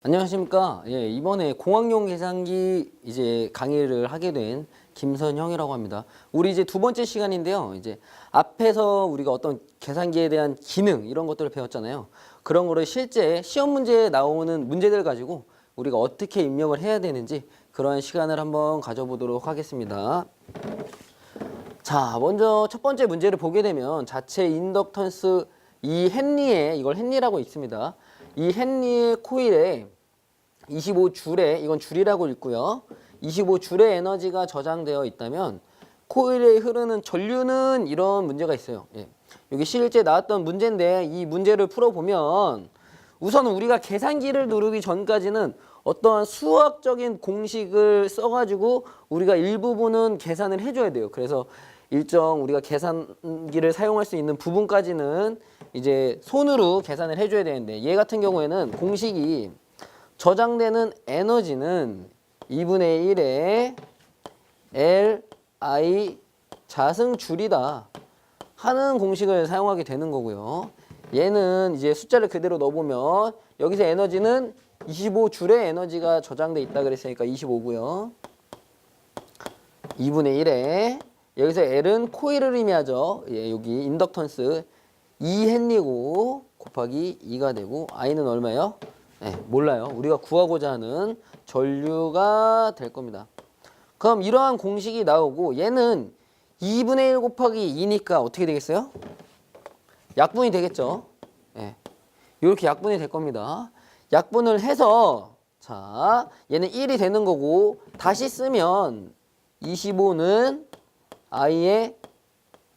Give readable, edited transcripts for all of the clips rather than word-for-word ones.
안녕하십니까. 예, 이번에 공학용 계산기 이제 강의를 하게 된 김선형이라고 합니다. 우리 이제 두 번째 시간인데요. 이제 앞에서 우리가 어떤 계산기에 대한 기능 이런 것들을 배웠잖아요. 그런 거를 실제 시험 문제에 나오는 문제들 가지고 우리가 어떻게 입력을 해야 되는지 그런 시간을 한번 가져보도록 하겠습니다. 자, 먼저 첫 번째 문제를 보게 되면 자체 인덕턴스 이 헨리에 이걸 헨리라고 읽습니다. 이 헨리의 코일에 25줄에 이건 줄이라고 읽고요. 25줄의 에너지가 저장되어 있다면 코일에 흐르는 전류는 이런 문제가 있어요. 예. 여기 실제 나왔던 문제인데 이 문제를 풀어보면 우선 우리가 계산기를 누르기 전까지는 어떠한 수학적인 공식을 써가지고 우리가 일부분은 계산을 해줘야 돼요. 그래서 일정 우리가 계산기를 사용할 수 있는 부분까지는 이제 손으로 계산을 해줘야 되는데 얘 같은 경우에는 공식이 저장되는 에너지는 2분의 1의 Li 자승줄이다 하는 공식을 사용하게 되는 거고요. 얘는 이제 숫자를 그대로 넣어보면 여기서 에너지는 25줄의 에너지가 저장돼 있다 그랬으니까 25고요. 2분의 1에 여기서 L은 코일을 의미하죠. 예, 여기 인덕턴스 2헨리고 곱하기 2가 되고 I는 얼마예요? 네, 몰라요. 우리가 구하고자 하는 전류가 될 겁니다. 그럼 이러한 공식이 나오고 얘는 2분의 1 곱하기 2니까 어떻게 되겠어요? 약분이 되겠죠. 네, 이렇게 약분이 될 겁니다. 약분을 해서 자 얘는 1이 되는 거고 다시 쓰면 25는 I의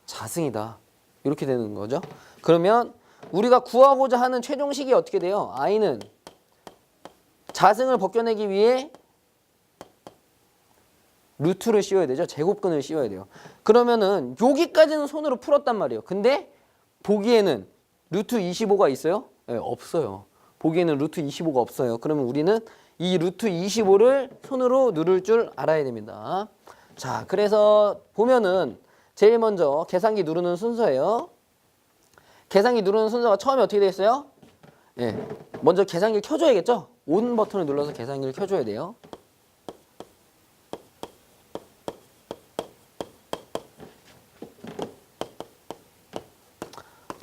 자승이다. 이렇게 되는 거죠. 그러면 우리가 구하고자 하는 최종식이 어떻게 돼요? I는 자승을 벗겨내기 위해 루트를 씌워야 되죠. 제곱근을 씌워야 돼요. 그러면은 여기까지는 손으로 풀었단 말이에요. 근데 보기에는 루트 25가 있어요? 네, 없어요. 보기에는 루트 25가 없어요. 그러면 우리는 이 루트 25를 손으로 누를 줄 알아야 됩니다. 자, 그래서 보면은 제일 먼저 계산기 누르는 순서예요. 계산기 누르는 순서가 처음에 어떻게 되어 있어요? 예, 먼저 계산기를 켜줘야겠죠? 온 버튼을 눌러서 계산기를 켜줘야 돼요.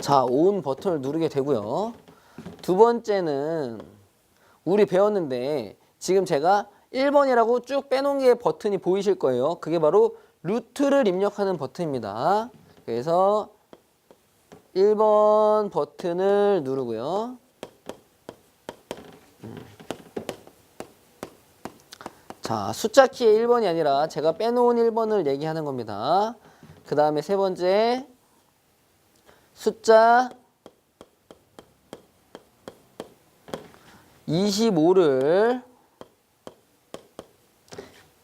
자, 온 버튼을 누르게 되고요. 두 번째는 우리 배웠는데 지금 제가 1번이라고 쭉 빼놓은 게 버튼이 보이실 거예요. 그게 바로 루트를 입력하는 버튼입니다. 그래서 1번 버튼을 누르고요. 자, 숫자 키의 1번이 아니라 제가 빼놓은 1번을 얘기하는 겁니다. 그 다음에 세 번째 숫자 25를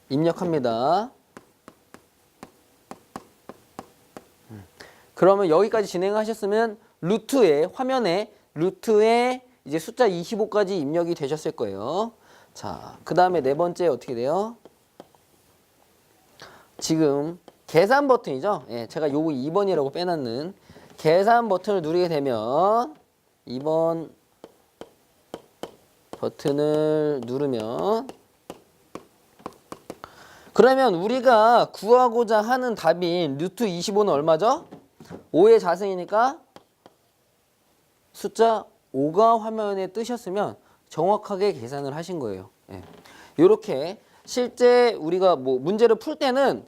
입력합니다. 그러면 여기까지 진행하셨으면 루트에 화면에 루트에 이제 숫자 25까지 입력이 되셨을 거예요. 자, 그 다음에 네 번째 어떻게 돼요? 지금 계산 버튼이죠. 예, 제가 요거 2번이라고 빼놨는 계산 버튼을 누르게 되면 2번 버튼을 누르면 그러면 우리가 구하고자 하는 답인 루트 25는 얼마죠? 5의 자승이니까 숫자 5가 화면에 뜨셨으면 정확하게 계산을 하신 거예요. 예. 이렇게 실제 우리가 뭐 문제를 풀 때는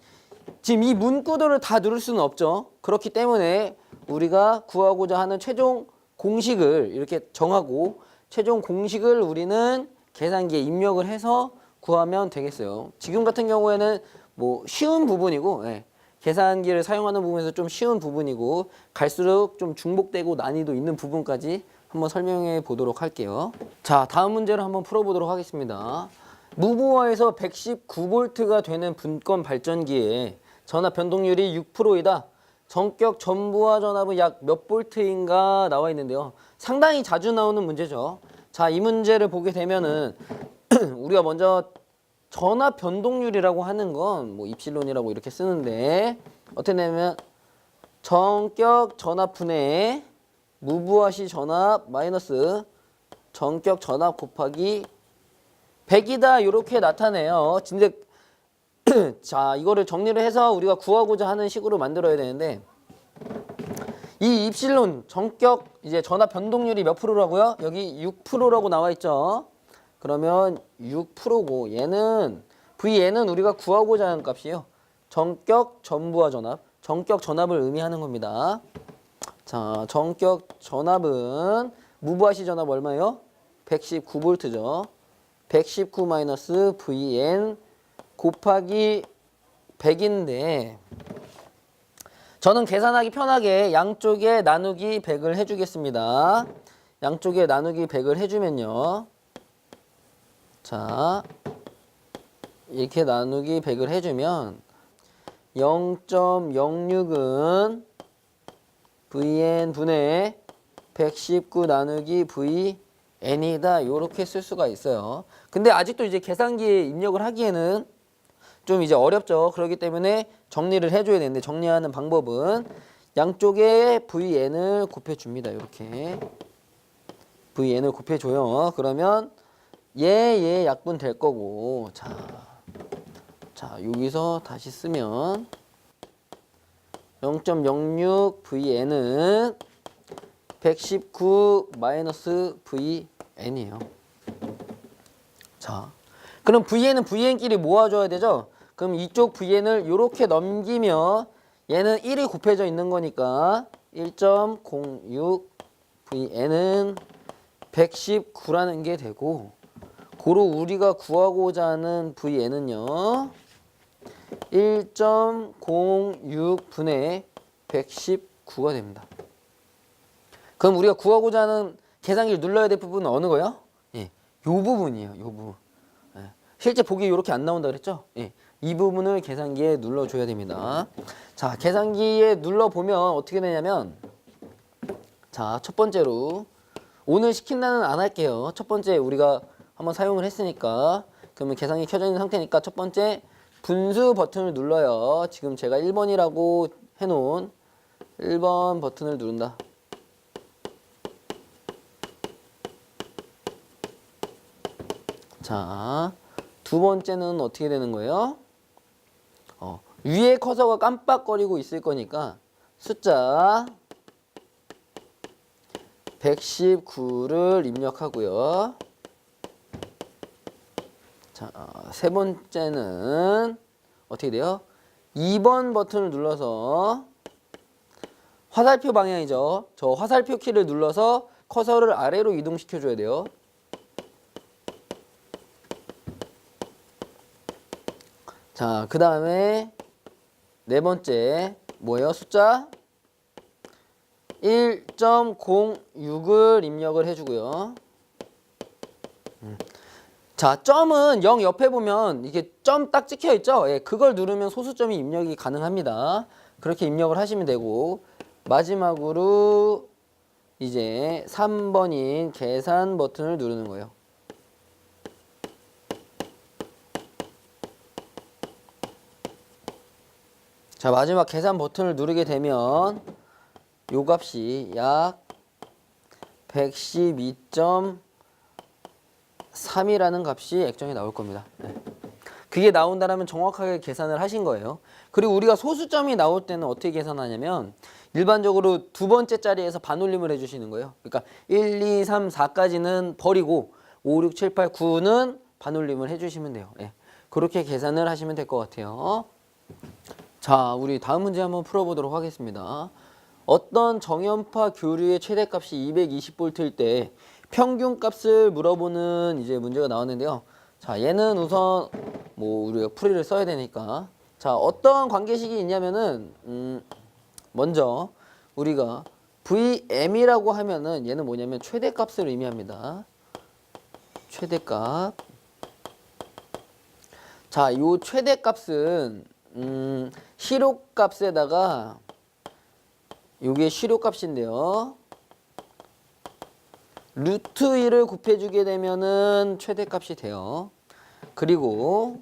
지금 이 문구들을 다 누를 수는 없죠. 그렇기 때문에 우리가 구하고자 하는 최종 공식을 이렇게 정하고 최종 공식을 우리는 계산기에 입력을 해서 구하면 되겠어요. 지금 같은 경우에는 뭐 쉬운 부분이고 예. 계산기를 사용하는 부분에서 좀 쉬운 부분이고 갈수록 좀 중복되고 난이도 있는 부분까지 한번 설명해 보도록 할게요. 자, 다음 문제를 한번 풀어보도록 하겠습니다. 무브어에서 119V가 되는 분권 발전기에 전압 변동률이 6%이다. 전격 전부하 전압은 약 몇 볼트인가 나와 있는데요. 상당히 자주 나오는 문제죠. 자, 이 문제를 보게 되면은 우리가 먼저 전압 변동률이라고 하는 건 뭐 입실론이라고 이렇게 쓰는데 어떻게 되냐면 전격 전압 분해 무브화 시 전압 마이너스 전격 전압 곱하기 100이다 이렇게 나타내요. 근데 자, 이거를 정리를 해서 우리가 구하고자 하는 식으로 만들어야 되는데 이 입실론 전격 이제 전압 변동률이 몇 프로라고요? 여기 6%라고 나와 있죠. 그러면 6%고 얘는 Vn은 우리가 구하고자 하는 값이에요. 전격 전부하 전압. 전격 전압을 의미하는 겁니다. 자, 전격 전압은 무부하시 전압 얼마예요? 119V죠. 119 마이너스 Vn 곱하기 100인데 저는 계산하기 편하게 양쪽에 나누기 100을 해주겠습니다. 양쪽에 나누기 100을 해주면요. 자, 이렇게 나누기 100을 해주면 0.06은 Vn 분의 119 나누기 Vn이다. 이렇게 쓸 수가 있어요. 근데 아직도 이제 계산기에 입력을 하기에는 좀 이제 어렵죠. 그렇기 때문에 정리를 해줘야 되는데 정리하는 방법은 양쪽에 Vn을 곱해줍니다. 이렇게 Vn을 곱해줘요. 그러면 얘 약분 될 거고 자 여기서 다시 쓰면 0.06 Vn은 119 마이너스 Vn이에요. 자, 그럼 Vn은 Vn끼리 모아줘야 되죠? 그럼 이쪽 Vn을 이렇게 넘기면 얘는 1이 곱해져 있는 거니까 1.06 Vn은 119라는 게 되고 고로 우리가 구하고자 하는 Vn은요 1.06분의 119가 됩니다. 그럼 우리가 구하고자 하는 계산기를 눌러야 될 부분은 어느 거요? 예, 요 부분이에요. 요 부분. 예, 실제 보기 이렇게 안 나온다 그랬죠? 예, 이 부분을 계산기에 눌러줘야 됩니다. 자, 계산기에 눌러보면 어떻게 되냐면 자, 첫 번째로 오늘 시킨다는 안 할게요. 첫 번째 우리가 한번 사용을 했으니까 그러면 계산기 켜져 있는 상태니까 첫 번째 분수 버튼을 눌러요. 지금 제가 1번이라고 해놓은 1번 버튼을 누른다. 자, 두 번째는 어떻게 되는 거예요? 위에 커서가 깜빡거리고 있을 거니까 숫자 119를 입력하고요. 자, 세 번째는 어떻게 돼요? 2번 버튼을 눌러서 화살표 방향이죠. 저 화살표 키를 눌러서 커서를 아래로 이동시켜 줘야 돼요. 자, 그 다음에 네 번째 뭐예요? 숫자 1.06을 입력을 해주고요. 자, 점은 0 옆에 보면 이게 점 딱 찍혀 있죠? 예, 그걸 누르면 소수점이 입력이 가능합니다. 그렇게 입력을 하시면 되고 마지막으로 이제 3번인 계산 버튼을 누르는 거예요. 자, 마지막 계산 버튼을 누르게 되면 요 값이 약 112.3이라는 값이 액정에 나올 겁니다. 네. 그게 나온다면 정확하게 계산을 하신 거예요. 그리고 우리가 소수점이 나올 때는 어떻게 계산하냐면 일반적으로 두 번째 자리에서 반올림을 해주시는 거예요. 그러니까 1, 2, 3, 4까지는 버리고 5, 6, 7, 8, 9는 반올림을 해주시면 돼요. 네. 그렇게 계산을 하시면 될 것 같아요. 자, 우리 다음 문제 한번 풀어보도록 하겠습니다. 어떤 정연파 교류의 최대값이 220V일 때 평균값을 물어보는 이제 문제가 나왔는데요. 자, 얘는 우선 뭐 우리가 풀이를 써야 되니까 자, 어떤 관계식이 있냐면은 먼저 우리가 Vm이라고 하면은 얘는 뭐냐면 최대값을 의미합니다. 최대값. 자, 요 최대값은 실효값에다가 요게 실효값인데요. 루트 2를 곱해주게 되면은 최대값이 돼요. 그리고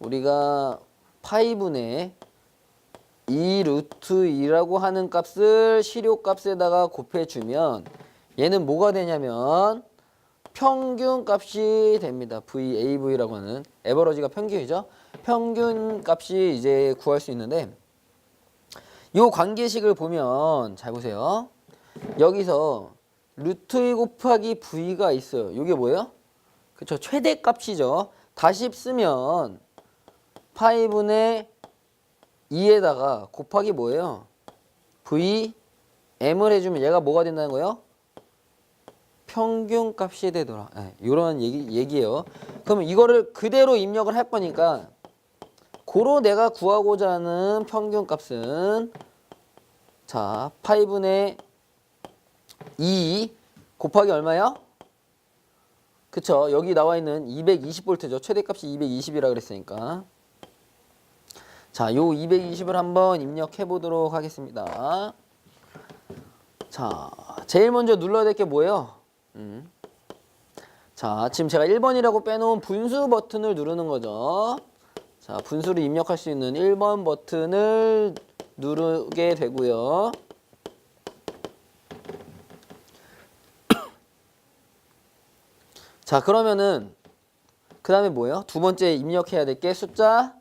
우리가 파이분의 2 루트 2라고 하는 값을 실효값에다가 곱해주면 얘는 뭐가 되냐면 평균 값이 됩니다. VAV라고 하는 에버러지가 평균이죠. 평균 값이 이제 구할 수 있는데 요 관계식을 보면 잘 보세요. 여기서 루트 2 곱하기 V가 있어요. 이게 뭐예요? 그쵸, 최대값이죠. 다시 쓰면 파이분의 2에다가 곱하기 뭐예요? V M을 해주면 얘가 뭐가 된다는 거예요? 평균 값이 되더라. 네, 이런 얘기예요. 그러면 이거를 그대로 입력을 할 거니까 고로 내가 구하고자 하는 평균 값은 자, 파이분의 2 곱하기 얼마요? 그쵸, 여기 나와 있는 220V죠. 최대값이 220이라 그랬으니까. 자, 요 220을 한번 입력해 보도록 하겠습니다. 자, 제일 먼저 눌러야 될 게 뭐예요? 자, 지금 제가 1번이라고 빼놓은 분수 버튼을 누르는 거죠. 자, 분수를 입력할 수 있는 1번 버튼을 누르게 되고요. 자, 그러면은 그 다음에 뭐예요? 두 번째 입력해야 될 게 숫자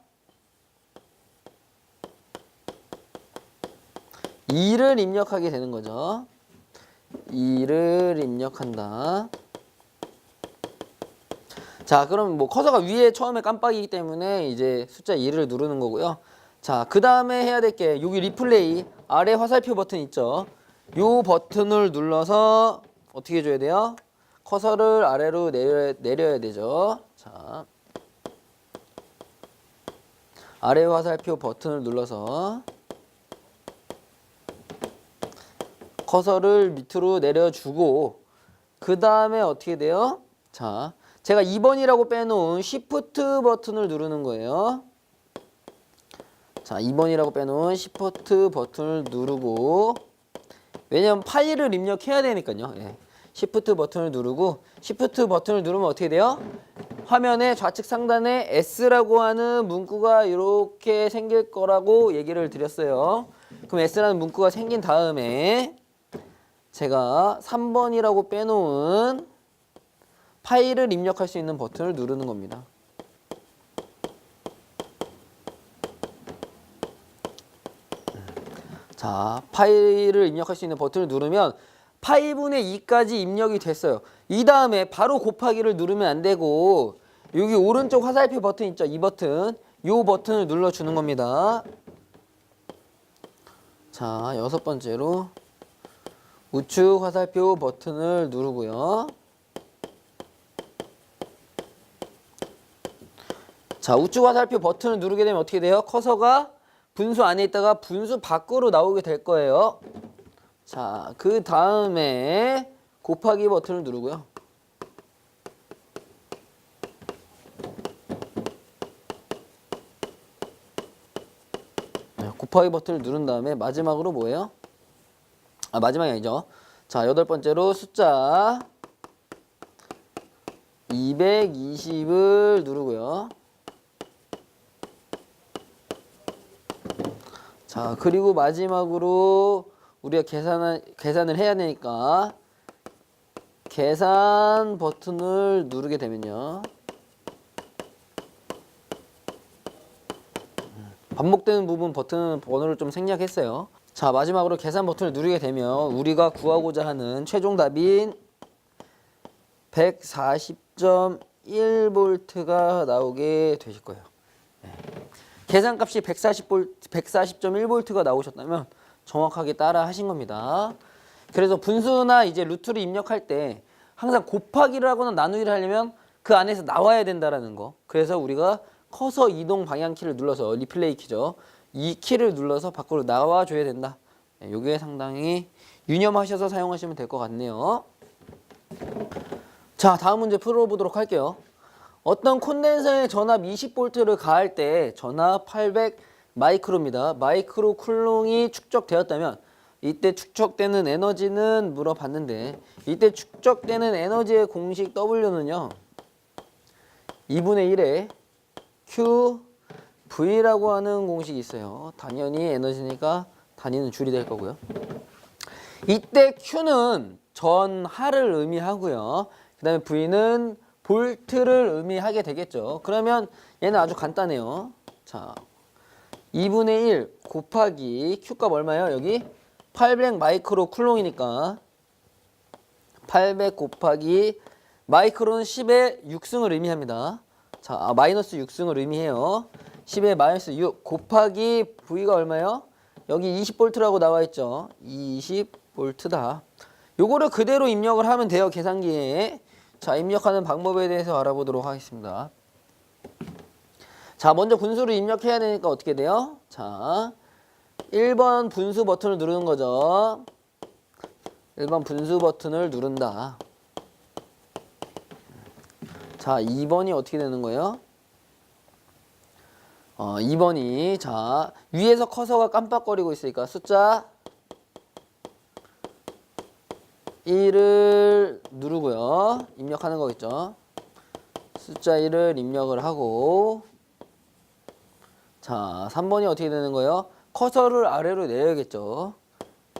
2를 입력하게 되는 거죠. 2를 입력한다. 자, 그럼 뭐 커서가 위에 처음에 깜빡이기 때문에 이제 숫자 2를 누르는 거고요. 자, 그 다음에 해야 될 게 여기 리플레이 아래 화살표 버튼 있죠. 요 버튼을 눌러서 어떻게 해줘야 돼요? 커서를 아래로 내려야 되죠. 자, 아래 화살표 버튼을 눌러서 커서를 밑으로 내려주고 그 다음에 어떻게 돼요? 자, 제가 2번이라고 빼놓은 Shift 버튼을 누르는 거예요. 자, 2번이라고 빼놓은 Shift 버튼을 누르고 왜냐면 파일을 입력해야 되니까요. 예. Shift 버튼을 누르고 Shift 버튼을 누르면 어떻게 돼요? 화면의 좌측 상단에 S라고 하는 문구가 이렇게 생길 거라고 얘기를 드렸어요. 그럼 S라는 문구가 생긴 다음에 제가 3번이라고 빼놓은 파일을 입력할 수 있는 버튼을 누르는 겁니다. 자, 파일을 입력할 수 있는 버튼을 누르면 8분의 2까지 입력이 됐어요. 이 다음에 바로 곱하기를 누르면 안 되고 여기 오른쪽 화살표 버튼 있죠? 이 버튼. 이 버튼을 눌러주는 겁니다. 자, 여섯 번째로 우측 화살표 버튼을 누르고요. 자, 우측 화살표 버튼을 누르게 되면 어떻게 돼요? 커서가 분수 안에 있다가 분수 밖으로 나오게 될 거예요. 자, 그 다음에 곱하기 버튼을 누르고요. 곱하기 버튼을 누른 다음에 마지막으로 뭐예요? 아, 마지막이 아니죠. 자, 여덟 번째로 숫자 220을 누르고요. 자, 그리고 마지막으로 우리가 계산을 해야 되니까 계산 버튼을 누르게 되면요. 반복되는 부분 버튼 번호를 좀 생략했어요. 자, 마지막으로 계산 버튼을 누르게 되면 우리가 구하고자 하는 최종 답인 140.1V가 나오게 되실 거예요. 네. 계산값이 140.1V가 나오셨다면 정확하게 따라 하신 겁니다. 그래서 분수나 이제 루트를 입력할 때 항상 곱하기를 하거나 나누기를 하려면 그 안에서 나와야 된다라는 거. 그래서 우리가 커서 이동 방향 키를 눌러서 리플레이 키죠. 이 키를 눌러서 밖으로 나와줘야 된다. 이게 상당히 유념하셔서 사용하시면 될 것 같네요. 자, 다음 문제 풀어보도록 할게요. 어떤 콘덴서에 전압 20V를 가할 때 전압 800 마이크로입니다. 마이크로 쿨롱이 축적되었다면 이때 축적되는 에너지는 물어봤는데 이때 축적되는 에너지의 공식 W는요. 2분의 1에 Q V라고 하는 공식이 있어요. 당연히 에너지니까 단위는 줄이 될 거고요. 이때 Q는 전하를 의미하고요. 그 다음에 V는 볼트를 의미하게 되겠죠. 그러면 얘는 아주 간단해요. 자, 2분의 1 곱하기 Q값 얼마예요? 여기 800 마이크로 쿨롱이니까 800 곱하기 마이크로는 10의 6승을 의미합니다. 자, 마이너스 6승을 의미해요. 10의 마이너스 6 곱하기 V가 얼마예요? 여기 20V라고 나와 있죠. 20V다. 요거를 그대로 입력을 하면 돼요. 계산기에. 자, 입력하는 방법에 대해서 알아보도록 하겠습니다. 자, 먼저 분수를 입력해야 되니까 어떻게 돼요? 자, 1번 분수 버튼을 누르는 거죠. 1번 분수 버튼을 누른다. 자, 2번이 어떻게 되는 거예요? 2번이 자, 위에서 커서가 깜빡거리고 있으니까 숫자 1을 누르고요. 입력하는 거겠죠. 숫자 1을 입력을 하고 자, 3번이 어떻게 되는 거예요? 커서를 아래로 내려야겠죠.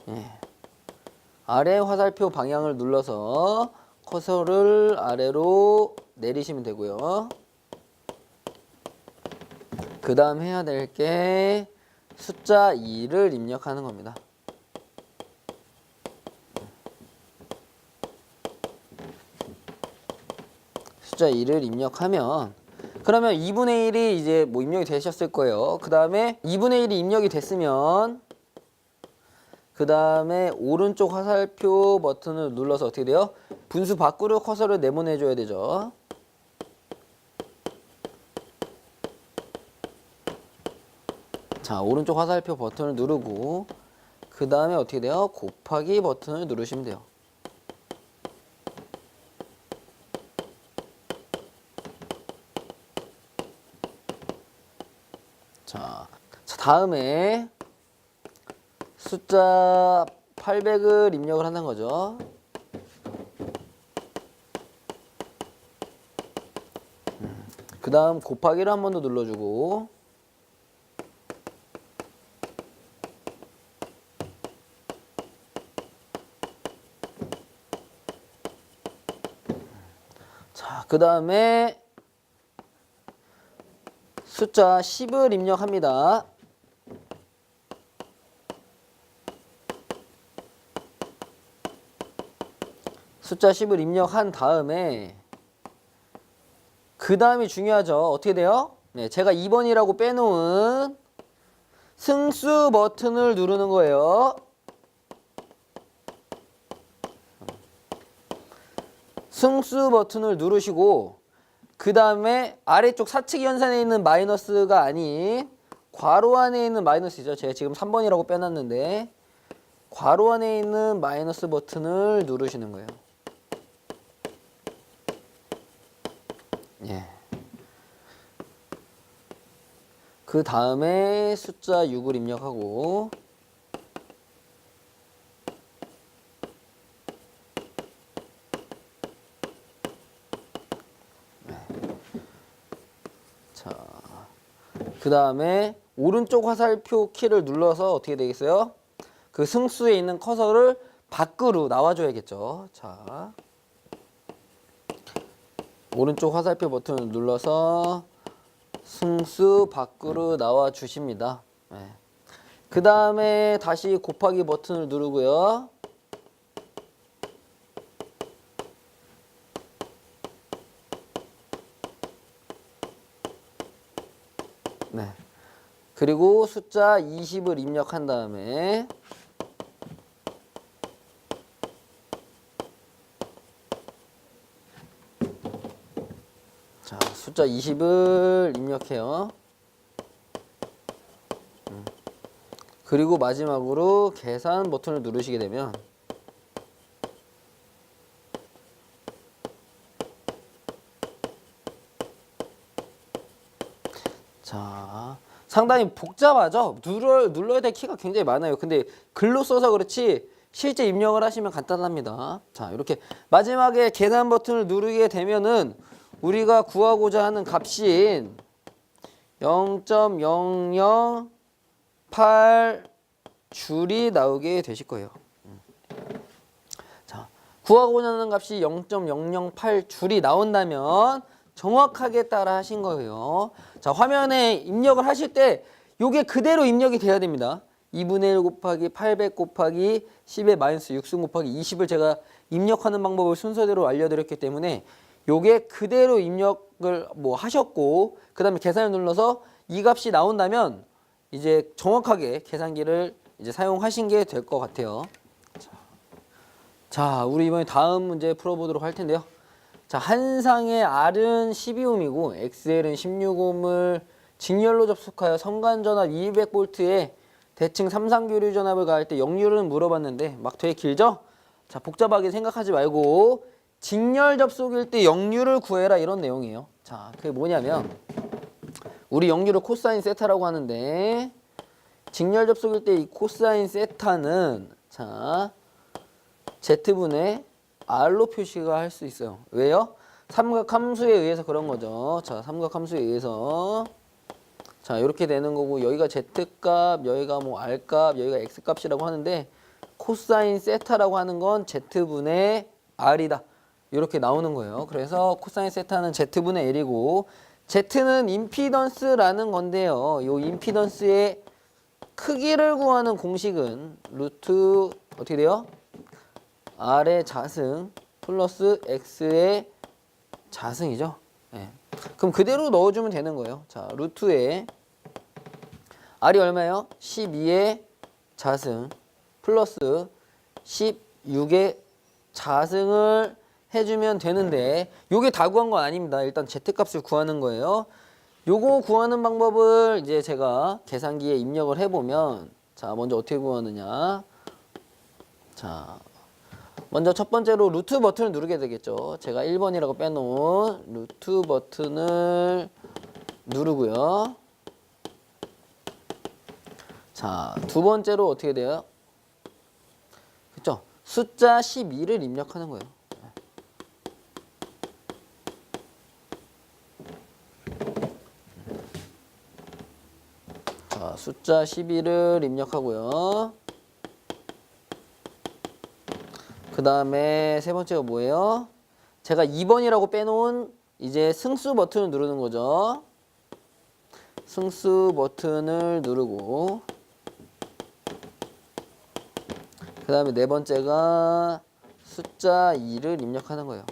예. 아래 화살표 방향을 눌러서 커서를 아래로 내리시면 되고요. 그 다음 해야 될 게 숫자 2를 입력하는 겁니다. 숫자 2를 입력하면 그러면 2분의 1이 이제 뭐 입력이 되셨을 거예요. 그 다음에 2분의 1이 입력이 됐으면 그 다음에 오른쪽 화살표 버튼을 눌러서 어떻게 돼요? 분수 밖으로 커서를 내보내줘야 되죠. 자, 오른쪽 화살표 버튼을 누르고 그 다음에 어떻게 돼요? 곱하기 버튼을 누르시면 돼요. 자, 다음에 숫자 800을 입력을 한다는 거죠. 그 다음 곱하기를 한 번 더 눌러주고 자, 그 다음에 숫자 10을 입력합니다. 숫자 10을 입력한 다음에 그 다음이 중요하죠. 어떻게 돼요? 네, 제가 2번이라고 빼놓은 승수 버튼을 누르는 거예요. 승수 버튼을 누르시고 그 다음에 아래쪽 사칙 연산에 있는 마이너스가 아닌 괄호 안에 있는 마이너스죠. 제가 지금 3번이라고 빼놨는데 괄호 안에 있는 마이너스 버튼을 누르시는 거예요. 예. 그 다음에 숫자 6을 입력하고 자, 그 다음에 오른쪽 화살표 키를 눌러서 어떻게 되겠어요? 그 승수에 있는 커서를 밖으로 나와줘야겠죠. 자, 오른쪽 화살표 버튼을 눌러서 승수 밖으로 나와 주십니다. 네. 그 다음에 다시 곱하기 버튼을 누르고요. 네. 그리고 숫자 20을 입력한 다음에 자, 숫자 20을 입력해요. 그리고 마지막으로 계산 버튼을 누르시게 되면 자, 상당히 복잡하죠? 눌러야 될 키가 굉장히 많아요. 근데 글로 써서 그렇지 실제 입력을 하시면 간단합니다. 자, 이렇게 마지막에 계산 버튼을 누르게 되면은 우리가 구하고자 하는 값인 0.008 줄이 나오게 되실 거예요. 자, 구하고자 하는 값이 0.008줄이 나온다면 정확하게 따라 하신 거예요. 자, 화면에 입력을 하실 때 요게 그대로 입력이 돼야 됩니다. 2분의 1 곱하기 800 곱하기 10의 마이너스 6승 곱하기 20을 제가 입력하는 방법을 순서대로 알려드렸기 때문에 요게 그대로 입력을 뭐 하셨고 그 다음에 계산을 눌러서 이 값이 나온다면 이제 정확하게 계산기를 이제 사용하신 게 될 것 같아요. 자, 우리 이번에 다음 문제 풀어보도록 할 텐데요. 자, 한 상의 R은 12옴이고 XL은 16옴을 직렬로 접속하여 선간전압 200V에 대칭 3상교류 전압을 가할 때 역률은 물어봤는데 막 되게 길죠? 자, 복잡하게 생각하지 말고 직렬 접속일 때 역률을 구해라 이런 내용이에요. 자, 그게 뭐냐면 우리 역률을 코사인 세타라고 하는데 직렬 접속일 때 이 코사인 세타는 자 Z분의 R로 표시가 할 수 있어요. 왜요? 삼각 함수에 의해서 그런 거죠. 자, 삼각 함수에 의해서 자, 이렇게 되는 거고 여기가 Z값, 여기가 뭐 R값, 여기가 X값이라고 하는데 코사인 세타라고 하는 건 Z분의 R이다. 이렇게 나오는 거예요. 그래서 코사인 세타는 Z분의 L이고 Z는 임피던스라는 건데요. 이 임피던스의 크기를 구하는 공식은 루트 어떻게 돼요? R의 자승 플러스 X의 자승이죠. 네. 그럼 그대로 넣어주면 되는 거예요. 자, 루트에 R이 얼마예요? 12의 자승 플러스 16의 자승을 해주면 되는데 요게 다 구한 건 아닙니다. 일단 Z값을 구하는 거예요. 요거 구하는 방법을 이제 제가 계산기에 입력을 해보면 자, 먼저 어떻게 구하느냐. 자, 먼저 첫 번째로 루트 버튼을 누르게 되겠죠. 제가 1번이라고 빼놓은 루트 버튼을 누르고요. 자, 두 번째로 어떻게 돼요? 그쵸? 숫자 12를 입력하는 거예요. 자, 숫자 12를 입력하고요. 그 다음에 세 번째가 뭐예요? 제가 2번이라고 빼놓은 이제 승수 버튼을 누르는 거죠. 승수 버튼을 누르고 그 다음에 네 번째가 숫자 2를 입력하는 거예요.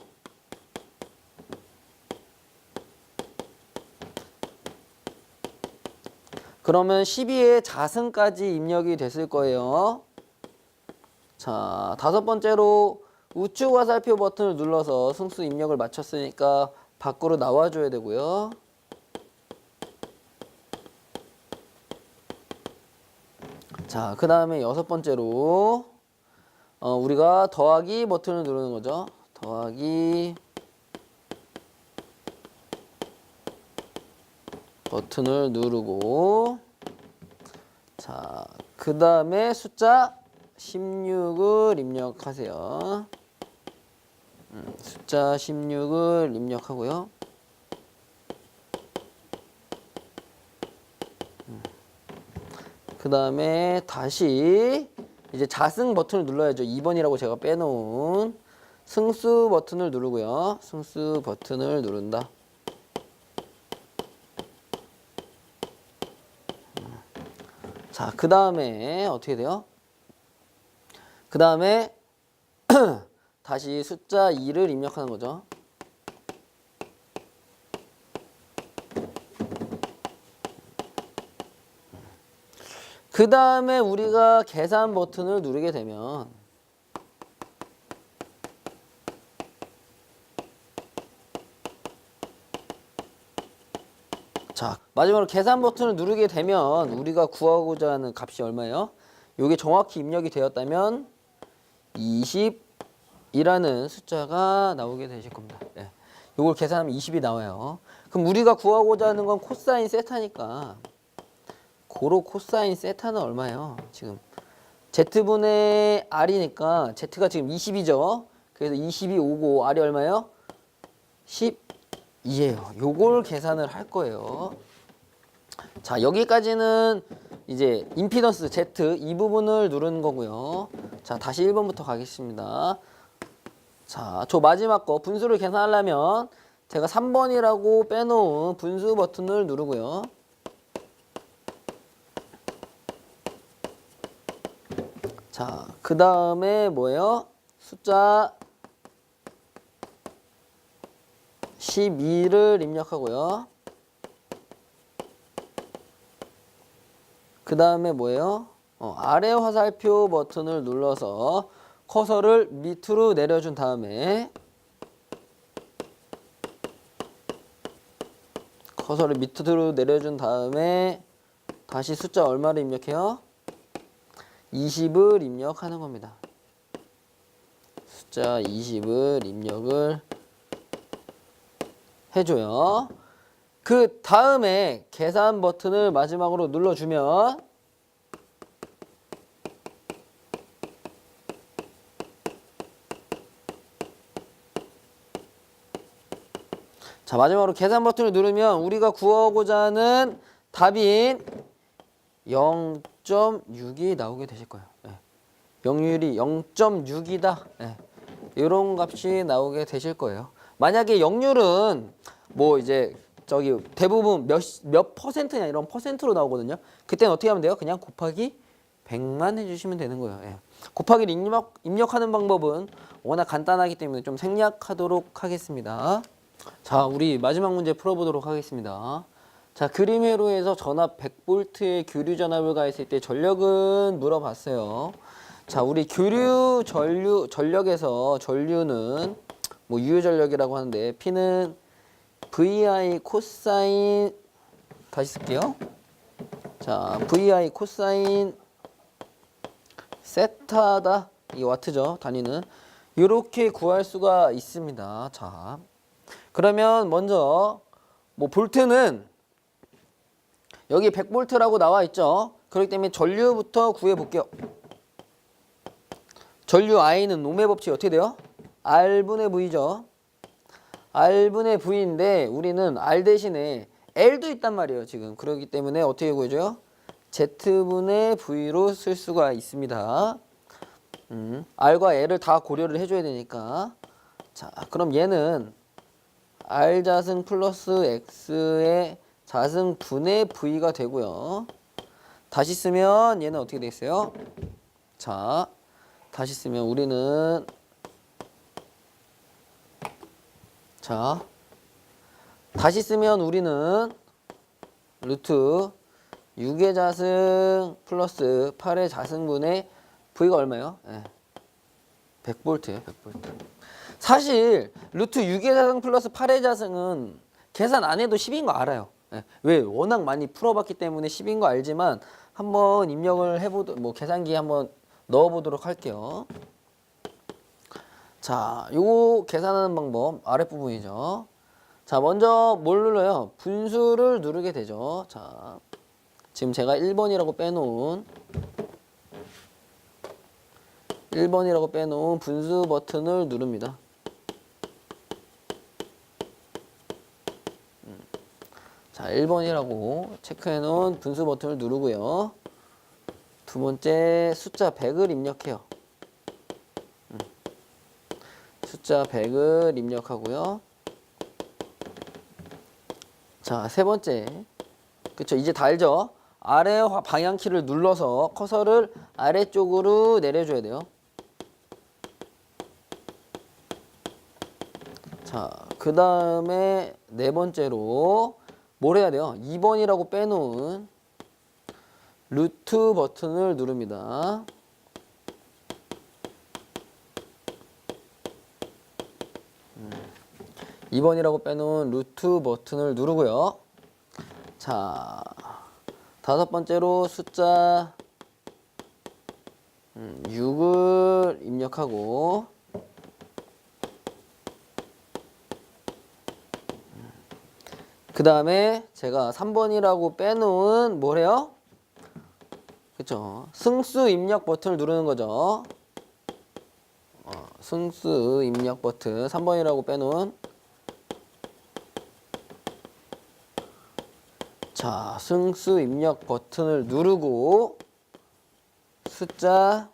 그러면 12의 자승까지 입력이 됐을 거예요. 자, 다섯 번째로 우측 화살표 버튼을 눌러서 승수 입력을 마쳤으니까 밖으로 나와줘야 되고요. 자, 그 다음에 여섯 번째로 우리가 더하기 버튼을 누르는 거죠. 더하기 버튼을 누르고 자, 그 다음에 숫자 16을 입력하세요. 숫자 16을 입력하고요. 그 다음에 다시 이제 자승 버튼을 눌러야죠. 2번이라고 제가 빼놓은 승수 버튼을 누르고요. 승수 버튼을 누른다. 자, 그 다음에 어떻게 돼요? 그 다음에 다시 숫자 2를 입력하는 거죠. 그 다음에 우리가 계산 버튼을 누르게 되면 자, 마지막으로 계산 버튼을 누르게 되면 우리가 구하고자 하는 값이 얼마예요? 이게 정확히 입력이 되었다면 20이라는 숫자가 나오게 되실 겁니다. 네. 이걸 계산하면 20이 나와요. 그럼 우리가 구하고자 하는 건 코사인 세타니까 고로 코사인 세타는 얼마예요? 지금 Z분의 R이니까 Z가 지금 20이죠. 그래서 20이 오고 R이 얼마예요? 12예요. 요걸 계산을 할 거예요. 자, 여기까지는 이제 임피던스 Z 이 부분을 누르는 거고요. 자, 다시 1번부터 가겠습니다. 자, 저 마지막 거 분수를 계산하려면 제가 3번이라고 빼놓은 분수 버튼을 누르고요. 자, 그 다음에 뭐예요? 숫자 12를 입력하고요. 그 다음에 뭐예요? 아래 화살표 버튼을 눌러서 커서를 밑으로 내려준 다음에 다시 숫자 얼마를 입력해요? 20을 입력하는 겁니다. 숫자 20을 입력을 해줘요. 그 다음에 계산 버튼을 마지막으로 눌러주면 자, 마지막으로 계산 버튼을 누르면 우리가 구하고자 하는 답인 0.6이 나오게 되실 거예요. 네. 영률이 0.6이다. 네. 이런 값이 나오게 되실 거예요. 만약에 영률은 뭐 이제 저기 대부분 몇 퍼센트냐 이런 퍼센트로 나오거든요. 그때는 어떻게 하면 돼요? 그냥 곱하기 100만 해주시면 되는 거예요. 예. 곱하기를 입력하는 방법은 워낙 간단하기 때문에 좀 생략하도록 하겠습니다. 자, 우리 마지막 문제 풀어보도록 하겠습니다. 자, 그림 회로에서 전압 100V의 교류 전압을 가했을 때 전력은 물어봤어요. 자, 우리 전력에서 전류는 뭐 유효전력이라고 하는데 P는 VI 코사인 다시 쓸게요. 자, VI 코사인 세타다. 이 와트죠. 단위는 이렇게 구할 수가 있습니다. 자, 그러면 먼저 뭐 볼트는 여기 100V라고 나와 있죠. 그렇기 때문에 전류부터 구해 볼게요. 전류 I는 오음의 법칙이 어떻게 돼요? R분의 V죠. R분의 V인데 우리는 R 대신에 L도 있단 말이에요. 지금 그렇기 때문에 어떻게 구해줘요? Z분의 V로 쓸 수가 있습니다. R과 L을 다 고려를 해줘야 되니까. 자, 그럼 얘는 R 자승 플러스 X의 자승 분의 V가 되고요. 다시 쓰면 얘는 어떻게 되겠어요? 자, 다시 쓰면 우리는 루트 6의 자승 플러스 8의 자승분의 V가 얼마예요? 네. 100V예요. 100V. 사실 루트 6의 자승 플러스 8의 자승은 계산 안 해도 10인 거 알아요. 네. 왜? 워낙 많이 풀어봤기 때문에 10인 거 알지만 한번 입력을 뭐 계산기에 한번 넣어보도록 할게요. 자, 요거 계산하는 방법 아랫부분이죠. 자, 먼저 뭘 눌러요? 분수를 누르게 되죠. 자, 지금 제가 1번이라고 빼놓은 분수 버튼을 누릅니다. 자, 1번이라고 체크해 놓은 분수 버튼을 누르고요. 두 번째 숫자 100을 입력해요. 숫자 100을 입력하고요. 자, 세 번째. 그쵸, 이제 다 알죠? 아래 방향키를 눌러서 커서를 아래쪽으로 내려줘야 돼요. 자, 그 다음에 네 번째로 뭘 해야 돼요? 2번이라고 빼놓은 루트 버튼을 누릅니다. 이 2번이라고 빼놓은 루트 버튼을 누르고요. 자, 다섯 번째로 숫자 6을 입력하고 그 다음에 제가 3번이라고 빼놓은 뭐래요? 그쵸? 승수 입력 버튼을 누르는 거죠. 승수 입력 버튼 3번이라고 빼놓은 자, 승수 입력 버튼을 누르고 숫자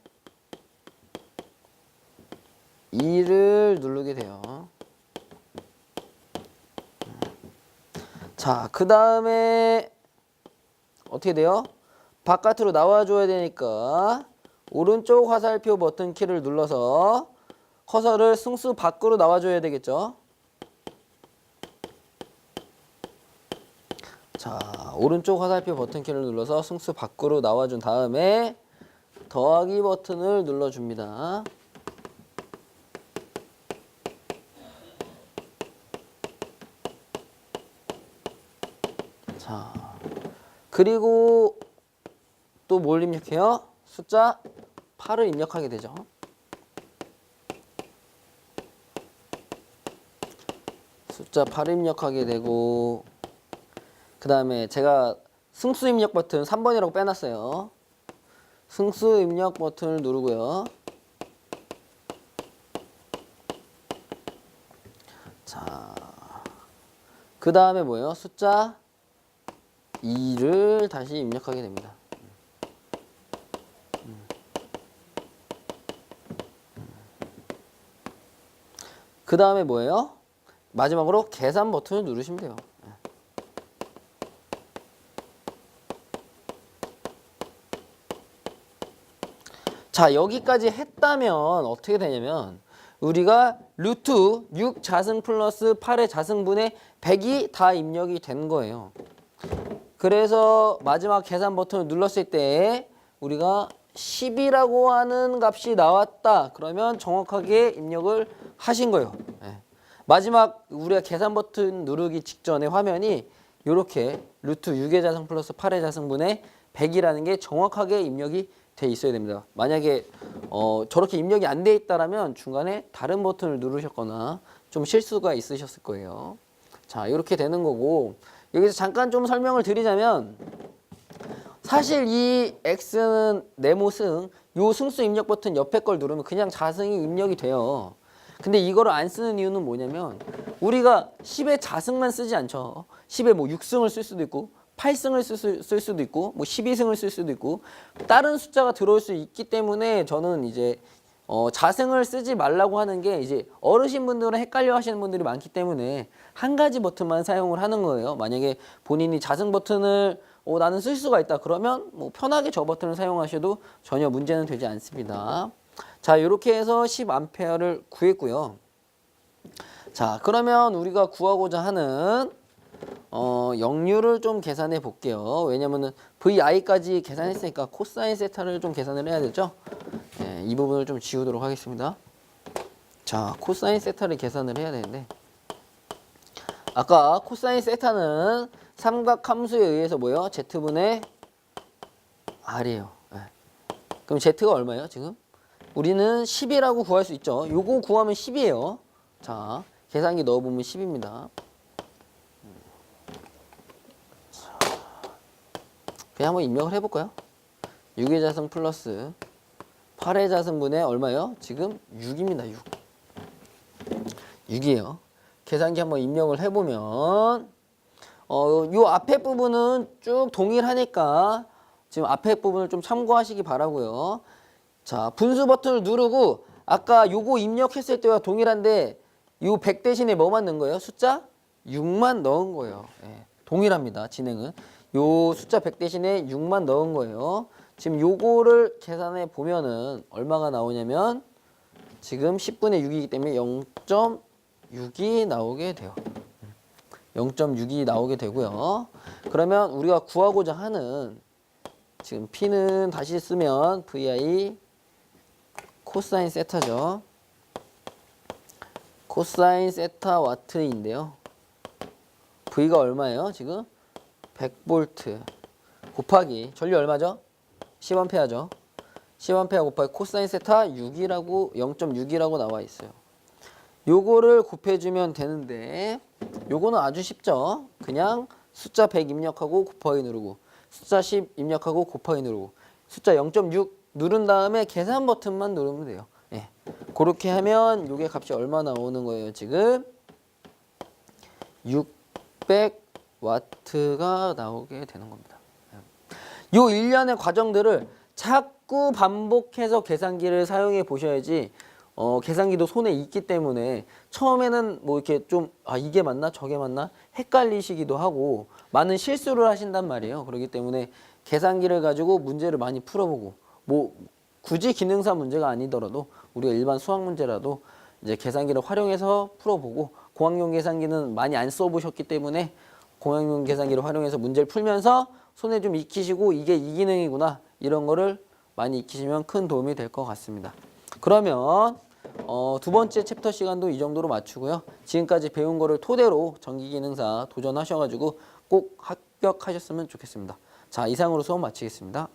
2를 버튼을 누르게 돼요. 자, 그 다음에 어떻게 돼요? 바깥으로 나와줘야 되니까 오른쪽 화살표 버튼 키를 눌러서 커서를 승수 밖으로 나와줘야 되겠죠. 자, 오른쪽 화살표 버튼 키를 눌러서 승수 밖으로 나와준 다음에 더하기 버튼을 눌러줍니다. 자, 그리고 또 뭘 입력해요? 숫자 8을 입력하게 되죠. 숫자 8을 입력하게 되고, 그 다음에 제가 승수 입력 버튼 3번이라고 빼놨어요. 승수 입력 버튼을 누르고요. 자, 그 다음에 뭐예요? 숫자 2를 다시 입력하게 됩니다. 그 다음에 뭐예요? 마지막으로 계산 버튼을 누르시면 돼요. 자, 여기까지 했다면 어떻게 되냐면 우리가 루트 6 자승 플러스 8의 자승분의 100이 다 입력이 된 거예요. 그래서 마지막 계산 버튼을 눌렀을 때 우리가 10이라고 하는 값이 나왔다. 그러면 정확하게 입력을 하신 거예요. 마지막 우리가 계산 버튼 누르기 직전에 화면이 이렇게 루트 6의 자승 플러스 8의 자승분의 100이라는 게 정확하게 입력이 돼 있어야 됩니다. 만약에 저렇게 입력이 안 돼 있다라면 중간에 다른 버튼을 누르셨거나 좀 실수가 있으셨을 거예요. 자, 이렇게 되는 거고, 여기서 잠깐 좀 설명을 드리자면 사실 이 X는 네모승, 요 승수 입력 버튼 옆에 걸 누르면 그냥 자승이 입력이 돼요. 근데 이거를 안 쓰는 이유는 뭐냐면 우리가 10의 자승만 쓰지 않죠. 10에 뭐 6승을 쓸 수도 있고 8승을 쓸 수도 있고 뭐 12승을 쓸 수도 있고 다른 숫자가 들어올 수 있기 때문에 저는 이제 자승을 쓰지 말라고 하는 게 이제 어르신분들은 헷갈려 하시는 분들이 많기 때문에 한 가지 버튼만 사용을 하는 거예요. 만약에 본인이 자승 버튼을 나는 쓸 수가 있다 그러면 뭐 편하게 저 버튼을 사용하셔도 전혀 문제는 되지 않습니다. 자, 이렇게 해서 10A를 구했고요. 자, 그러면 우리가 구하고자 하는 역류를 좀 계산해 볼게요. 왜냐면은 VI까지 계산했으니까 코사인 세타를 좀 계산을 해야 되죠. 네, 이 부분을 좀 지우도록 하겠습니다. 자, 코사인 세타를 계산을 해야 되는데 아까 코사인 세타는 삼각 함수에 의해서 뭐예요? Z분의 R이에요. 네. 그럼 Z가 얼마예요, 지금? 우리는 10이라고 구할 수 있죠. 요거 구하면 10이에요. 자, 계산기 넣어보면 10입니다. 그냥 한번 입력을 해볼까요? 6의 자승 플러스 8의 자승분의 얼마예요? 지금 6입니다. 6. 6이에요. 계산기 한번 입력을 해보면 요 앞에 부분은 쭉 동일하니까 지금 앞에 부분을 좀 참고하시기 바라고요. 자, 분수 버튼을 누르고 아까 요거 입력했을 때와 동일한데 요 100 대신에 뭐만 넣은 거예요? 숫자 6만 넣은 거예요. 네, 동일합니다. 진행은. 요 숫자 100 대신에 6만 넣은 거예요. 지금 요거를 계산해 보면은 얼마가 나오냐면 지금 10분의 6이기 때문에 0.6이 나오게 돼요. 0.6이 나오게 되고요. 그러면 우리가 구하고자 하는 지금 P는 다시 쓰면 VI 코사인 세타죠. 코사인 세타 와트인데요. V가 얼마예요? 지금 100V 곱하기 전류 얼마죠? 10A죠. 10A 곱하기 코사인 세타 6이라고 0.6이라고 나와 있어요. 요거를 곱해주면 되는데 요거는 아주 쉽죠. 그냥 숫자 100 입력하고 곱하기 누르고 숫자 10 입력하고 곱하기 누르고 숫자 0.6 누른 다음에 계산 버튼만 누르면 돼요. 예. 그렇게 하면 요게 값이 얼마 나오는 거예요? 지금 600W가 나오게 되는 겁니다. 요 일련의 과정들을 자꾸 반복해서 계산기를 사용해 보셔야지 계산기도 손에 있기 때문에 처음에는 뭐 이렇게 좀 이게 맞나 저게 맞나 헷갈리시기도 하고 많은 실수를 하신단 말이에요. 그렇기 때문에 계산기를 가지고 문제를 많이 풀어보고 뭐 굳이 기능사 문제가 아니더라도 우리가 일반 수학 문제라도 이제 계산기를 활용해서 풀어보고 공학용 계산기는 많이 안 써보셨기 때문에 공학용 계산기를 활용해서 문제를 풀면서 손에 좀 익히시고 이게 이 기능이구나 이런 거를 많이 익히시면 큰 도움이 될 것 같습니다. 그러면 두 번째 챕터 시간도 이 정도로 마치고요. 지금까지 배운 거를 토대로 전기기능사 도전하셔가지고 꼭 합격하셨으면 좋겠습니다. 자, 이상으로 수업 마치겠습니다.